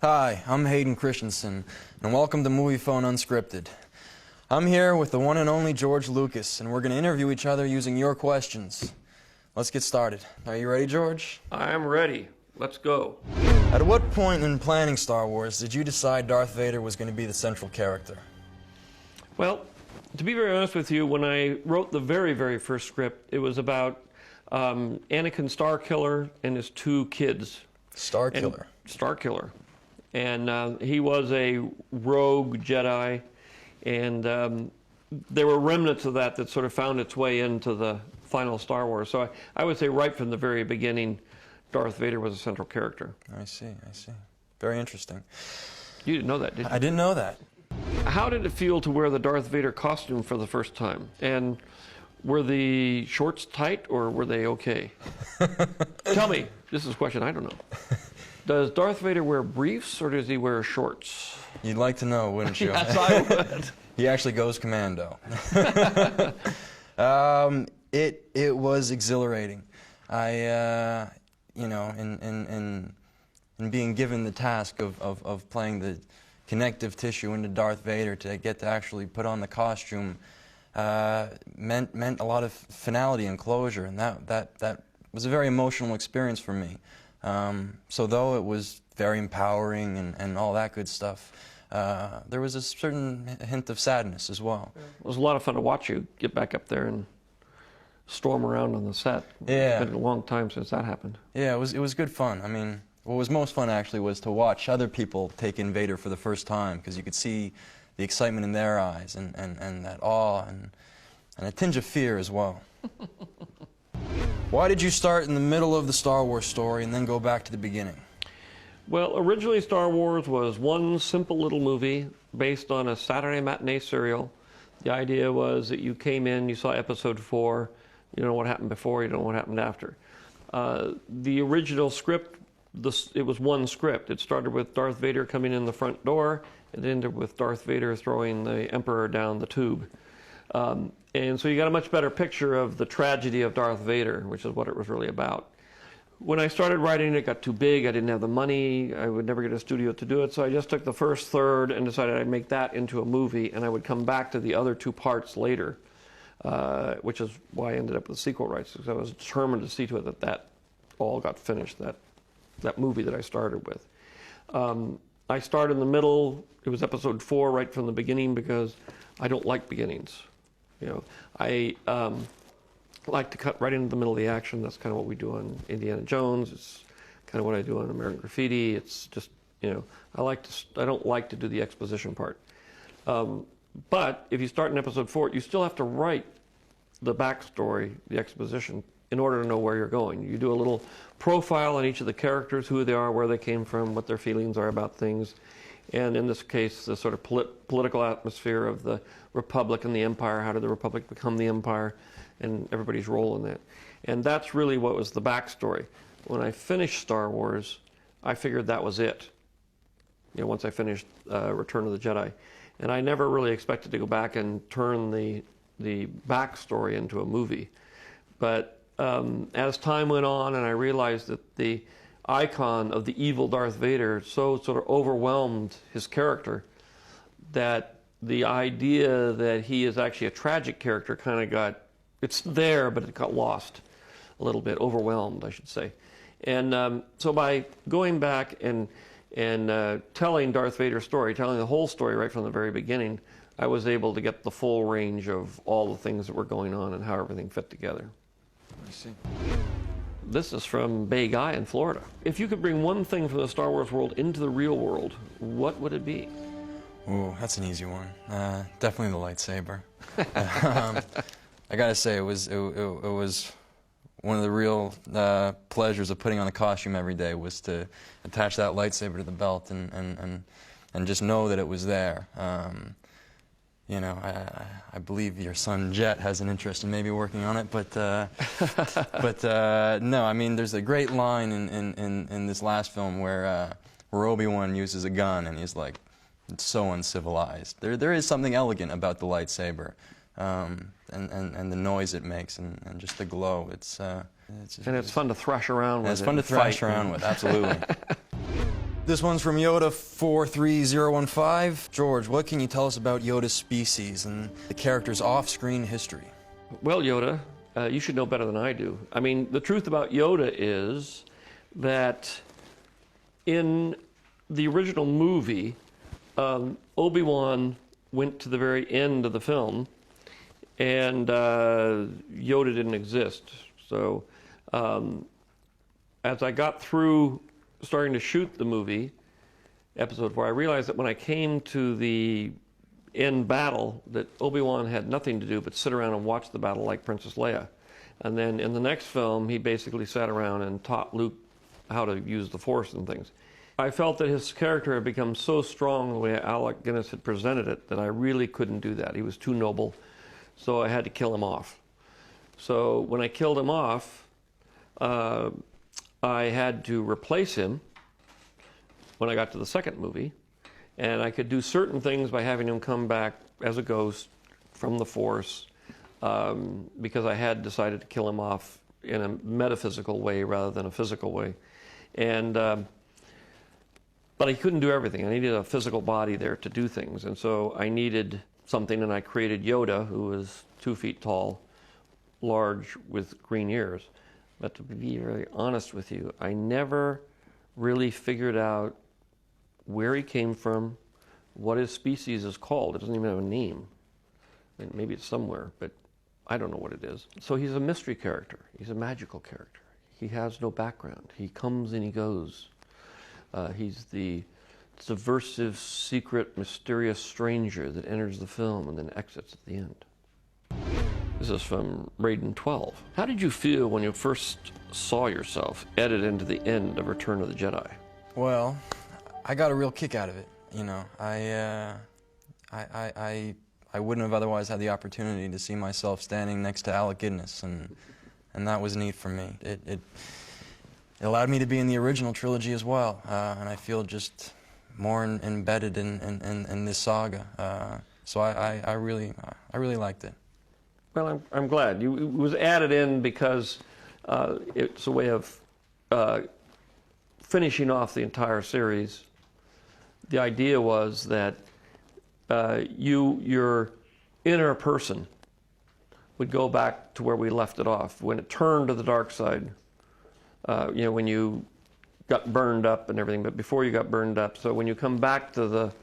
Hi, I'm Hayden Christensen, and welcome to Moviefone Unscripted. I'm here with the one and only George Lucas, and we're going to interview each other using your questions. Let's get started. Are you ready, George? I'm ready. Let's go. At what point in planning Star Wars did you decide Darth Vader was going to be the central character? Well, to be very honest with you, when I wrote the very first script, it was about Anakin Starkiller and his two kids. Starkiller? Starkiller. And he was a rogue Jedi, and there were remnants of that sort of found its way into the final Star Wars. So I would say right from the very beginning, Darth Vader was a central character. I see. Very interesting. You didn't know that, did you? I didn't know that. How did it feel to wear the Darth Vader costume for the first time? And were the shorts tight, or were they okay? Tell me. This is a question I don't know. Does Darth Vader wear briefs, or does he wear shorts? You'd like to know, wouldn't you? Yes, I would. He actually goes commando. It was exhilarating. I, you know, in being given the task of playing the connective tissue into Darth Vader, to get to actually put on the costume meant a lot of finality and closure, and that was a very emotional experience for me. So though it was very empowering and all that good stuff, there was a certain hint of sadness as well. It was a lot of fun to watch you get back up there and storm around on the set. Yeah. It's been a long time since that happened. Yeah, it was good fun. I mean, what was most fun actually was to watch other people take in Vader for the first time, because you could see the excitement in their eyes and that awe and a tinge of fear as well. Why did you start in the middle of the Star Wars story and then go back to the beginning? Well, originally Star Wars was one simple little movie based on a Saturday matinee serial. The idea was that you came in, you saw episode 4, you don't know what happened before, you don't know what happened after. The original script, it was one script. It started with Darth Vader coming in the front door, it ended with Darth Vader throwing the Emperor down the tube. And so you got a much better picture of the tragedy of Darth Vader, which is what it was really about. When I started writing, it got too big. I didn't have the money. I would never get a studio to do it. So I just took the first third and decided I'd make that into a movie, and I would come back to the other two parts later, which is why I ended up with the sequel rights, because I was determined to see to it that all got finished, that movie that I started with. I started in the middle. It was episode 4 right from the beginning, because I don't like beginnings. You know, I like to cut right into the middle of the action. That's kind of what we do on Indiana Jones. It's kind of what I do on American Graffiti. It's just, you know, I don't like to do the exposition part. But if you start in episode 4, you still have to write the backstory, the exposition, in order to know where you're going. You do a little profile on each of the characters, who they are, where they came from, what their feelings are about things. And in this case, the sort of political atmosphere of the Republic and the Empire. How did the Republic become the Empire, and everybody's role in that. And that's really what was the backstory. When I finished Star Wars, I figured that was it. You know, once I finished Return of the Jedi. And I never really expected to go back and turn the backstory into a movie. But as time went on, and I realized that the icon of the evil Darth Vader so sort of overwhelmed his character, that the idea that he is actually a tragic character kind of it's there, but it got lost a little bit, overwhelmed, I should say. And so by going back and telling Darth Vader's story, telling the whole story right from the very beginning, I was able to get the full range of all the things that were going on and how everything fit together. I see. This is from Bay Guy in Florida. If you could bring one thing from the Star Wars world into the real world, what would it be? Ooh, that's an easy one. Definitely the lightsaber. I gotta say, it was one of the real pleasures of putting on the costume every day, was to attach that lightsaber to the belt and just know that it was there. You know, I believe your son Jet has an interest in maybe working on it, but no, I mean, there's a great line in this last film where Obi-Wan uses a gun and he's like, it's so uncivilized. There is something elegant about the lightsaber, and the noise it makes and just the glow. It's fun to thrash around with. It's fun to thrash around with, absolutely. This one's from Yoda43015. George, what can you tell us about Yoda's species and the character's off-screen history? Well, Yoda, you should know better than I do. I mean, the truth about Yoda is that in the original movie, Obi-Wan went to the very end of the film, and Yoda didn't exist. So as I got through starting to shoot the movie, episode 4, I realized that when I came to the end battle, that Obi-Wan had nothing to do but sit around and watch the battle like Princess Leia. And then in the next film, he basically sat around and taught Luke how to use the Force and things. I felt that his character had become so strong the way Alec Guinness had presented it that I really couldn't do that. He was too noble, so I had to kill him off. So when I killed him off, I had to replace him when I got to the second movie, and I could do certain things by having him come back as a ghost from the Force, because I had decided to kill him off in a metaphysical way rather than a physical way. And but I couldn't do everything. I needed a physical body there to do things, and so I needed something, and I created Yoda, who was 2 feet tall, large, with green ears. But to be very honest with you, I never really figured out where he came from, what his species is called. It doesn't even have a name. I mean, maybe it's somewhere, but I don't know what it is. So he's a mystery character. He's a magical character. He has no background. He comes and he goes. He's the subversive, secret, mysterious stranger that enters the film and then exits at the end. This is from Raiden 12. How did you feel when you first saw yourself edited into the end of Return of the Jedi? Well, I got a real kick out of it. You know, I wouldn't have otherwise had the opportunity to see myself standing next to Alec Guinness, and that was neat for me. It allowed me to be in the original trilogy as well, and I feel just more embedded in this saga. So I really liked it. Well, I'm glad. It was added in because it's a way of finishing off the entire series. The idea was that your inner person would go back to where we left it off. When it turned to the dark side, you know, when you got burned up and everything, but before you got burned up. So when you come back to the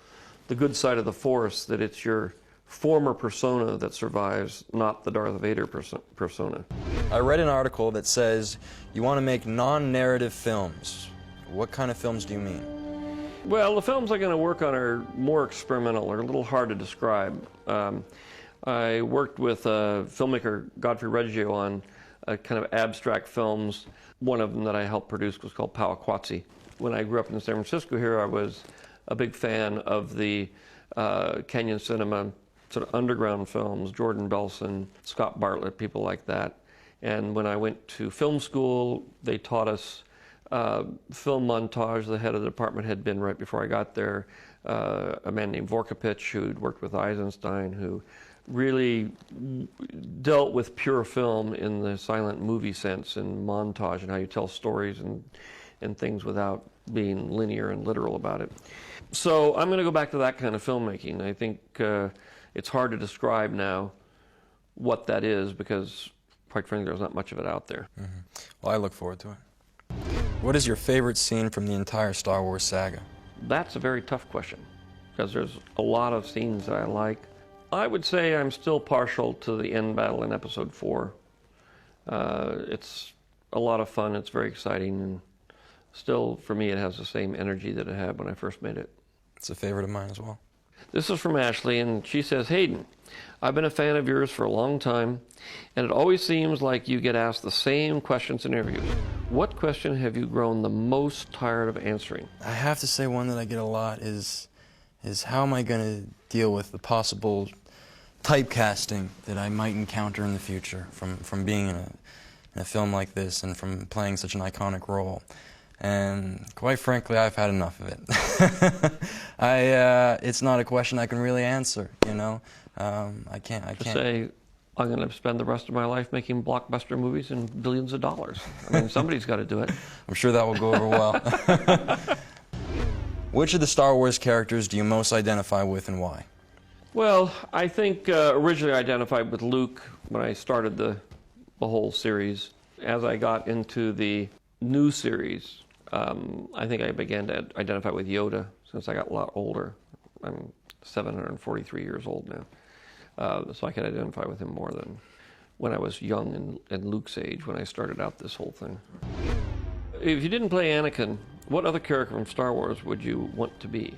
good side of the Force, that it's your former persona that survives, not the Darth Vader persona. I read an article that says you want to make non-narrative films. What kind of films do you mean? Well, the films I'm going to work on are more experimental, or a little hard to describe. I worked with filmmaker Godfrey Reggio on kind of abstract films. One of them that I helped produce was called Powquatsi. When I grew up in San Francisco here, I was a big fan of the Canyon cinema, sort of underground films, Jordan Belson, Scott Bartlett, people like that. And when I went to film school, they taught us film montage. The head of the department had been right before I got there, a man named Vorkapich, who'd worked with Eisenstein, who really dealt with pure film in the silent movie sense and montage and how you tell stories and things without being linear and literal about it. So I'm going to go back to that kind of filmmaking. I think it's hard to describe now what that is because, quite frankly, there's not much of it out there. Mm-hmm. Well, I look forward to it. What is your favorite scene from the entire Star Wars saga? That's a very tough question because there's a lot of scenes that I like. I would say I'm still partial to the end battle in Episode 4. It's a lot of fun, it's very exciting, and still, for me, it has the same energy that it had when I first made it. It's a favorite of mine as well. This is from Ashley, and she says, Hayden, I've been a fan of yours for a long time, and it always seems like you get asked the same questions in interviews. What question have you grown the most tired of answering? I have to say one that I get a lot is how am I going to deal with the possible typecasting that I might encounter in the future from being in a film like this and from playing such an iconic role. And quite frankly, I've had enough of it. It's not a question I can really answer, you know. I can't. Say, I'm going to spend the rest of my life making blockbuster movies and billions of dollars. I mean, somebody's got to do it. I'm sure that will go over well. Which of the Star Wars characters do you most identify with and why? Well, I think originally I identified with Luke when I started the whole series. As I got into the new series, I think I began to identify with Yoda since I got a lot older. I'm 743 years old now, so I can identify with him more than when I was young and Luke's age when I started out this whole thing. If you didn't play Anakin, what other character from Star Wars would you want to be?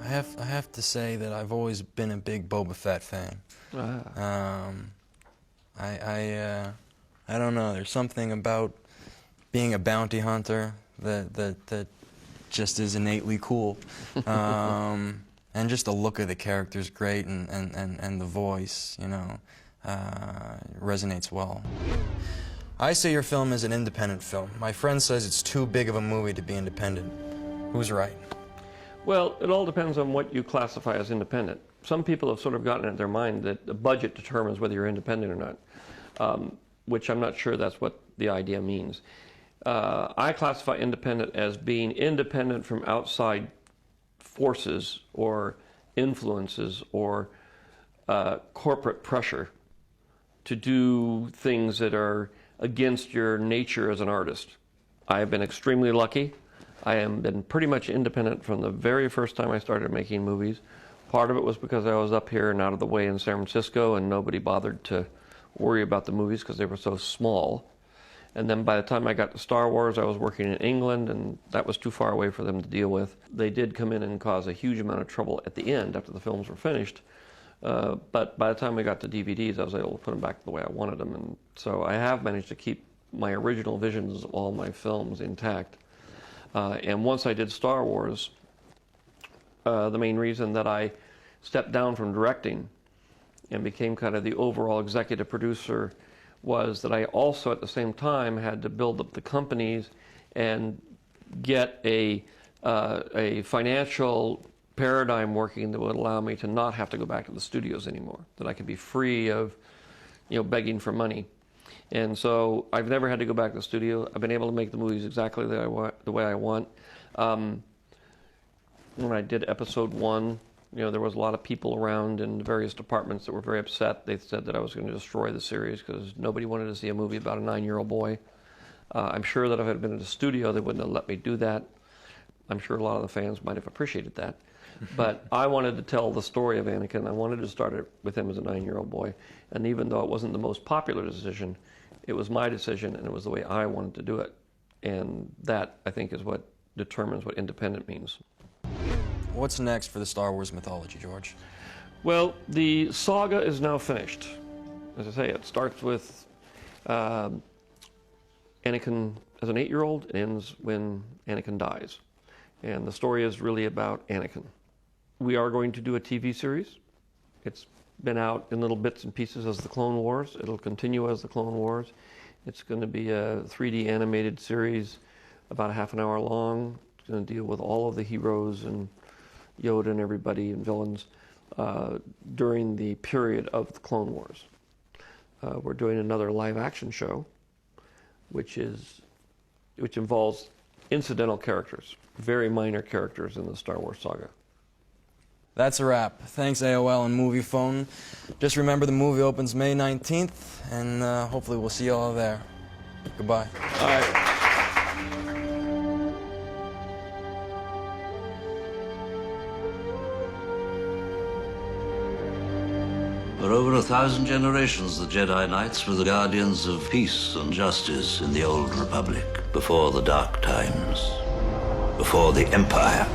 I have to say that I've always been a big Boba Fett fan. I don't know. There's something about being a bounty hunter that just is innately cool, and just the look of the character's great, and the voice, you know, resonates well. I say your film is an independent film. My friend says it's too big of a movie to be independent. Who's right? Well, it all depends on what you classify as independent. Some people have sort of gotten it in their mind that the budget determines whether you're independent or not, which I'm not sure that's what the idea means. I classify independent as being independent from outside forces or influences or corporate pressure to do things that are against your nature as an artist. I have been extremely lucky. I have been pretty much independent from the very first time I started making movies. Part of it was because I was up here and out of the way in San Francisco and nobody bothered to worry about the movies because they were so small. And then by the time I got to Star Wars, I was working in England and that was too far away for them to deal with. They did come in and cause a huge amount of trouble at the end after the films were finished. But by the time we got to DVDs, I was able to put them back the way I wanted them. And so I have managed to keep my original visions of all my films intact. And once I did Star Wars, the main reason that I stepped down from directing and became kind of the overall executive producer was that I also at the same time had to build up the companies and get a financial paradigm working that would allow me to not have to go back to the studios anymore, that I could be free of, you know, begging for money. And so I've never had to go back to the studio. I've been able to make the movies exactly the way I want. When I did episode 1, you know, there was a lot of people around in various departments that were very upset. They said that I was going to destroy the series because nobody wanted to see a movie about a 9-year-old boy. I'm sure that if I had been in the studio, they wouldn't have let me do that. I'm sure a lot of the fans might have appreciated that. But I wanted to tell the story of Anakin. I wanted to start it with him as a 9-year-old boy. And even though it wasn't the most popular decision, it was my decision and it was the way I wanted to do it. And that, I think, is what determines what independent means. What's next for the Star Wars mythology, George? Well, the saga is now finished. As I say, it starts with Anakin as an 8-year-old. It ends when Anakin dies. And the story is really about Anakin. We are going to do a TV series. It's been out in little bits and pieces as the Clone Wars. It'll continue as the Clone Wars. It's going to be a 3D animated series about a half an hour long. It's going to deal with all of the heroes and Yoda and everybody and villains during the period of the Clone Wars. We're doing another live action show, which involves incidental characters, very minor characters in the Star Wars saga. That's a wrap. Thanks, AOL and Moviefone. Just remember the movie opens May 19th, and hopefully we'll see you all there. Goodbye. All right. For over 1,000 generations, the Jedi Knights were the guardians of peace and justice in the Old Republic, before the Dark Times, before the Empire.